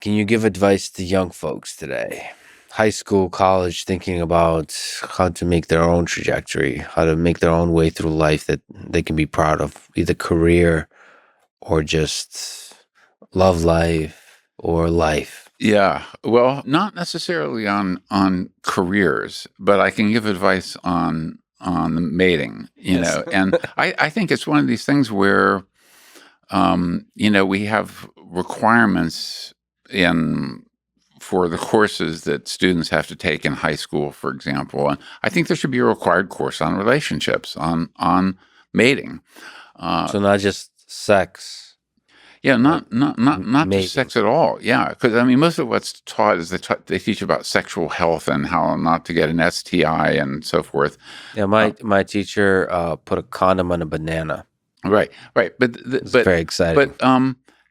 Can you give advice to young folks today? High school, college, thinking about how to make their own trajectory, how to make their own way through life that they can be proud of, either career or just love life or life. Yeah, well, not necessarily on careers, but I can give advice on the mating, Yes. and I think it's one of these things where we have requirements in for the courses that students have to take in high school, for example. And I think there should be a required course on relationships, on mating. So not just sex, Yeah, but not just mating. sex at all. Yeah, because I mean, most of what's taught is they teach about sexual health and how not to get an STI and so forth. Yeah, my teacher put a condom on a banana. Right, right. It's very exciting.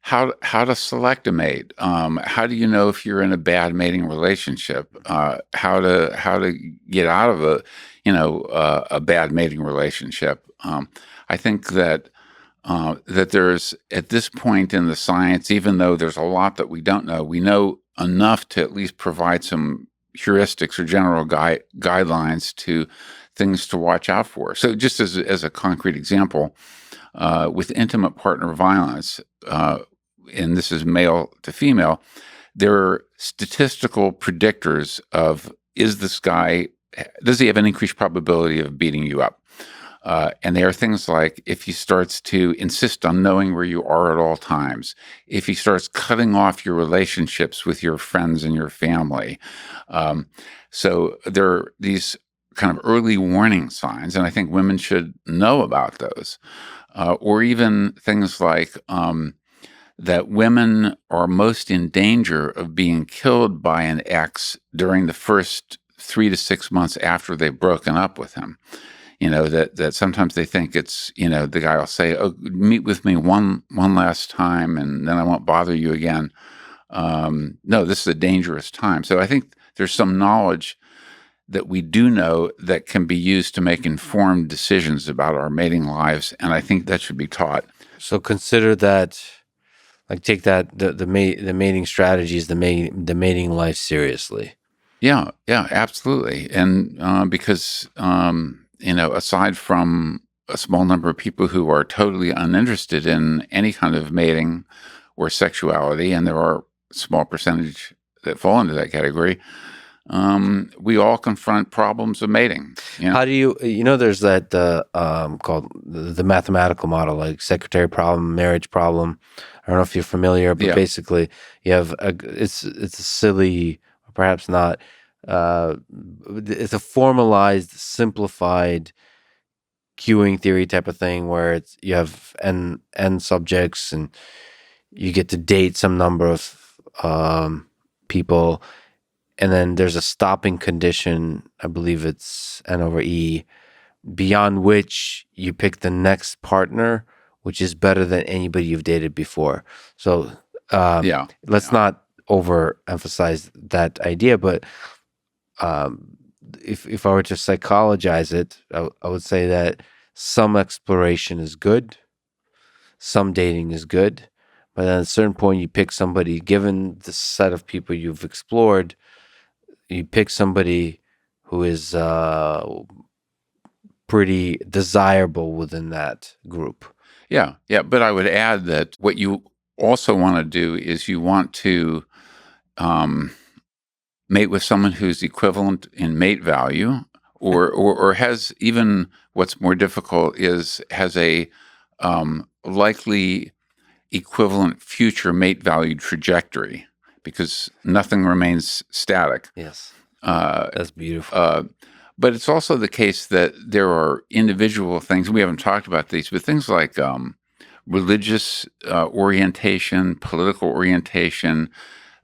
How to select a mate? How do you know if you're in a bad mating relationship? How to get out of a bad mating relationship? I think that there's at this point in the science, even though there's a lot that we don't know, we know enough to at least provide some heuristics or general guidelines to things to watch out for. So, just as a concrete example, with intimate partner violence, and this is male to female, there are statistical predictors of does he have an increased probability of beating you up? And there are things like if he starts to insist on knowing where you are at all times, if he starts cutting off your relationships with your friends and your family. So there are these kind of early warning signs, and I think women should know about those. Or even things like that women are most in danger of being killed by an ex during the first 3 to 6 months after they've broken up with him. That sometimes they think it's, the guy will say, "Oh, meet with me one last time, and then I won't bother you again." No, this is a dangerous time. So I think there's some knowledge that we do know that can be used to make informed decisions about our mating lives, and I think that should be taught. So consider that, like, take that the mating strategies, the mating life seriously. Yeah, absolutely. And because aside from a small number of people who are totally uninterested in any kind of mating or sexuality, and there are a small percentage that fall into that category, we all confront problems of mating. How do there's that called the mathematical model, like secretary problem, marriage problem. I don't know if you're familiar, but Yeah. basically you have it's a silly, perhaps not. It's a formalized, simplified queuing theory type of thing where you have n subjects and you get to date some number of people, and then there's a stopping condition. I believe it's N over E, beyond which you pick the next partner, which is better than anybody you've dated before. So let's not overemphasize that idea, but if I were to psychologize it, I would say that some exploration is good, some dating is good, but at a certain point you pick somebody, given the set of people you've explored, you pick somebody who is pretty desirable within that group. Yeah. But I would add that what you also want to do is you want to mate with someone who's equivalent in mate value, or has, even what's more difficult is has a likely equivalent future mate value trajectory, because nothing remains static. Yes, that's beautiful. But it's also the case that there are individual things, we haven't talked about these, but things like religious orientation, political orientation,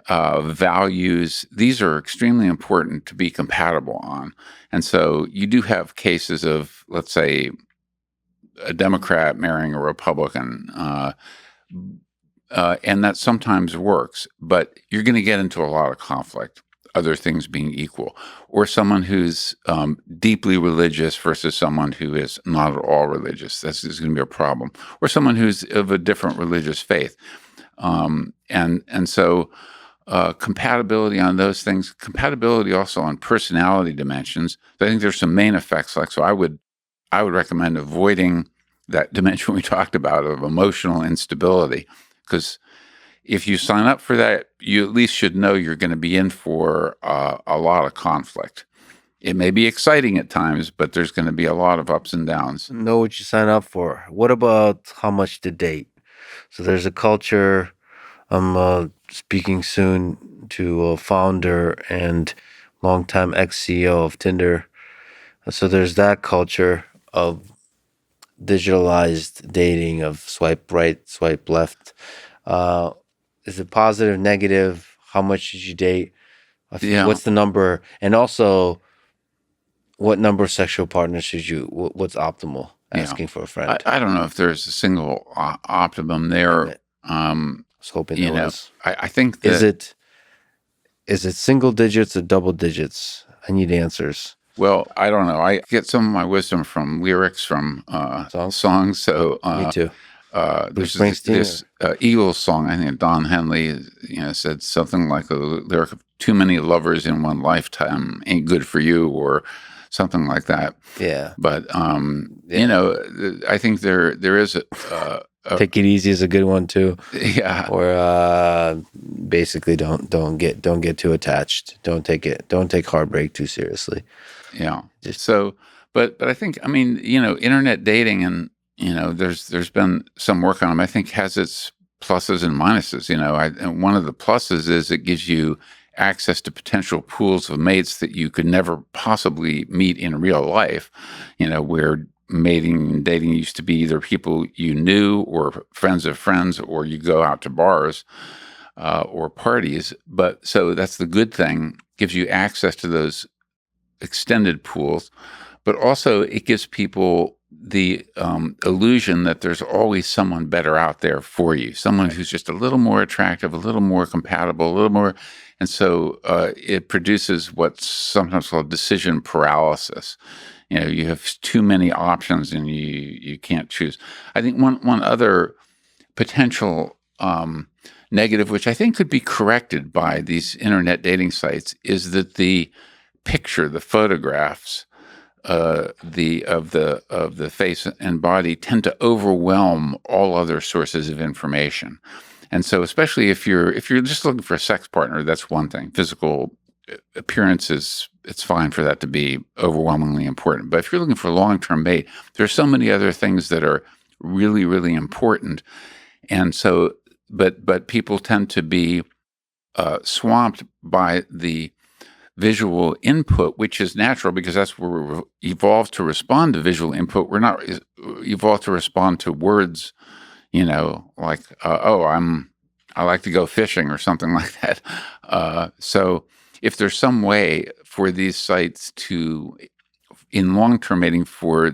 values, these are extremely important to be compatible on. And so you do have cases of, let's say, a Democrat marrying a Republican, and that sometimes works, but you're going to get into a lot of conflict, other things being equal, or someone who's deeply religious versus someone who is not at all religious. That's going to be a problem. Or someone who's of a different religious faith. And so compatibility on those things, compatibility also on personality dimensions. I think there's some main effects. Like, so I would recommend avoiding that dimension we talked about of emotional instability, because if you sign up for that, you at least should know you're going to be in for a lot of conflict. It may be exciting at times, but there's going to be a lot of ups and downs. Know what you sign up for. What about how much to date? So there's a culture. I'm speaking soon to a founder and longtime ex CEO of Tinder. So there's that culture of digitalized dating, of swipe right, swipe left. Uh, is it positive, negative? How much should you date? Yeah, What's the number? And also, what number of sexual partners should you? What's optimal? yeah. Asking for a friend. I don't know if there's a single optimum I there. Um, was hoping you there know, was. I think Is that, it is it single digits or double digits? I need answers. well, I don't know. I get some of my wisdom from lyrics from Songs. songs. So Me too. Bruce there's Springsteen. this Eagles song. I think Don Henley, said something like a lyric of "Too many lovers in one lifetime ain't good for you," or something like that. Yeah, But yeah. I think there is a Take it easy is a good one too. yeah, Or basically, don't get too attached. Don't take heartbreak too seriously. yeah. Just So, but I think, I mean, internet dating, and there's been some work on them. I think has its pluses and minuses. And one of the pluses is it gives you access to potential pools of mates that you could never possibly meet in real life. Where mating and dating used to be either people you knew or friends of friends, or you go out to bars or parties. But so that's the good thing. Gives you access to those extended pools, but also it gives people the illusion that there's always someone better out there for you, someone right. who's just a little more attractive, a little more compatible, a little more. And so it produces what's sometimes called decision paralysis. You have too many options and you can't choose. I think one other potential negative, which I think could be corrected by these internet dating sites, is that the photographs, of the face and body tend to overwhelm all other sources of information. And so, especially if you're just looking for a sex partner, that's one thing. Physical appearances, it's fine for that to be overwhelmingly important. But if you're looking for a long-term mate, there's so many other things that are really, really important. And so, but people tend to be swamped by the visual input, which is natural because that's where we're evolved to respond to visual input. We're not evolved to respond to words, like, oh, I like to go fishing or something like that. So if there's some way for these sites to, in long-term mating, for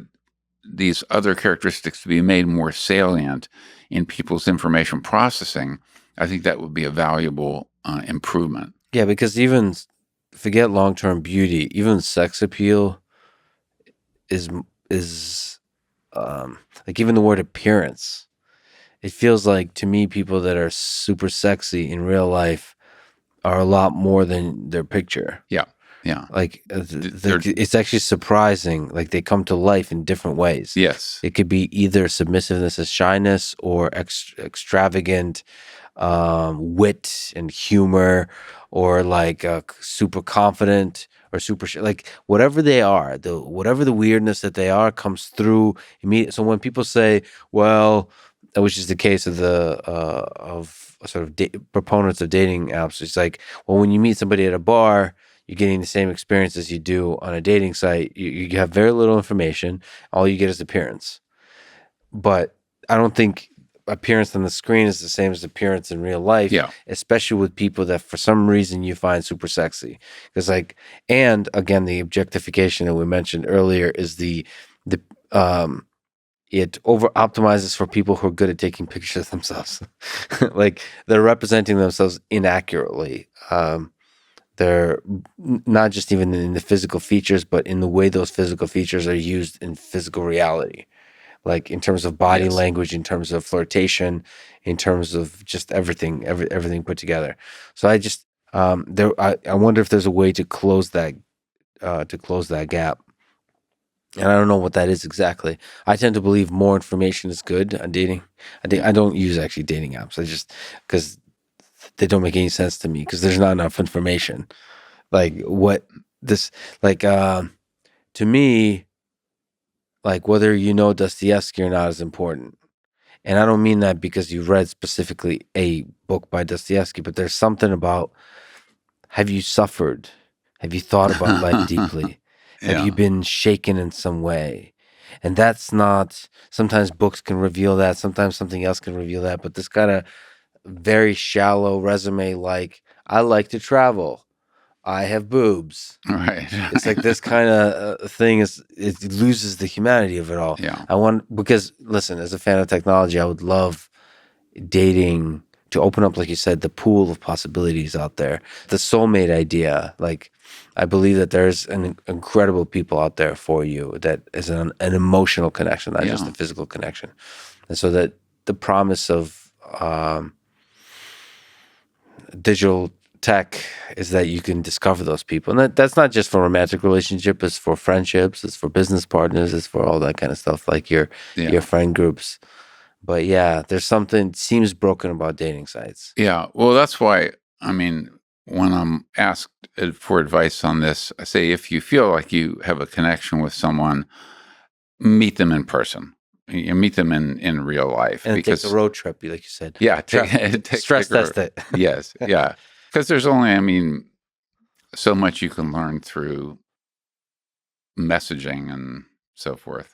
these other characteristics to be made more salient in people's information processing, I think that would be a valuable improvement. Yeah, because even forget long term beauty, even sex appeal is is like even the word appearance. It feels like to me people that are super sexy in real life are a lot more than their picture. Yeah, yeah. Like They're it's actually surprising. Like they come to life in different ways. Yes. It could be either submissiveness as shyness or extravagant wit and humor, or like super confident or like whatever they are, whatever the weirdness that they are comes through immediately. So when people say, well, which is the case of the of sort of proponents of dating apps, it's like, well, when you meet somebody at a bar, you're getting the same experience as you do on a dating site. You have very little information. All you get is appearance. But I don't think appearance on the screen is the same as appearance in real life, Yeah. especially with people that for some reason you find super sexy. Because and again, the objectification that we mentioned earlier is the it over optimizes for people who are good at taking pictures of themselves. Like they're representing themselves inaccurately. They're not just even in the physical features, but in the way those physical features are used in physical reality. like in terms of body Yes. language, in terms of flirtation, in terms of just everything, everything put together. So I just I wonder if there's a way to close that gap. And I don't know what that is exactly. I tend to believe more information is good on dating. I Yeah. don't use actually dating apps. I just because they don't make any sense to me because there's not enough information. Like what this like to me, like whether you know Dostoevsky or not is important. And I don't mean that because you read specifically a book by Dostoevsky, but there's something about, have you suffered? Have you thought about life deeply? Have you Yeah. been shaken in some way? And that's not, sometimes books can reveal that, sometimes something else can reveal that, but this kind of very shallow resume, like, I like to travel, I have boobs. Right. It's like this kind of thing is, it loses the humanity of it all. Yeah. I want, because listen, as a fan of technology, I would love dating to open up, like you said, the pool of possibilities out there. The soulmate idea, like, I believe that there's an incredible people out there for you that is an emotional connection, not just a Yeah. physical connection. And so that the promise of digital tech is that you can discover those people. And that's not just for romantic relationship, it's for friendships, it's for business partners, it's for all that kind of stuff, like your Yeah. friend groups. But yeah, there's something seems broken about dating sites. Yeah. Well, that's why, I mean, when I'm asked for advice on this, I say if you feel like you have a connection with someone, meet them in person. You meet them in real life And take the because, road trip, like you said. yeah, Tra- stress take a, test it. yes, yeah. Because there's only, I mean, so much you can learn through messaging and so forth.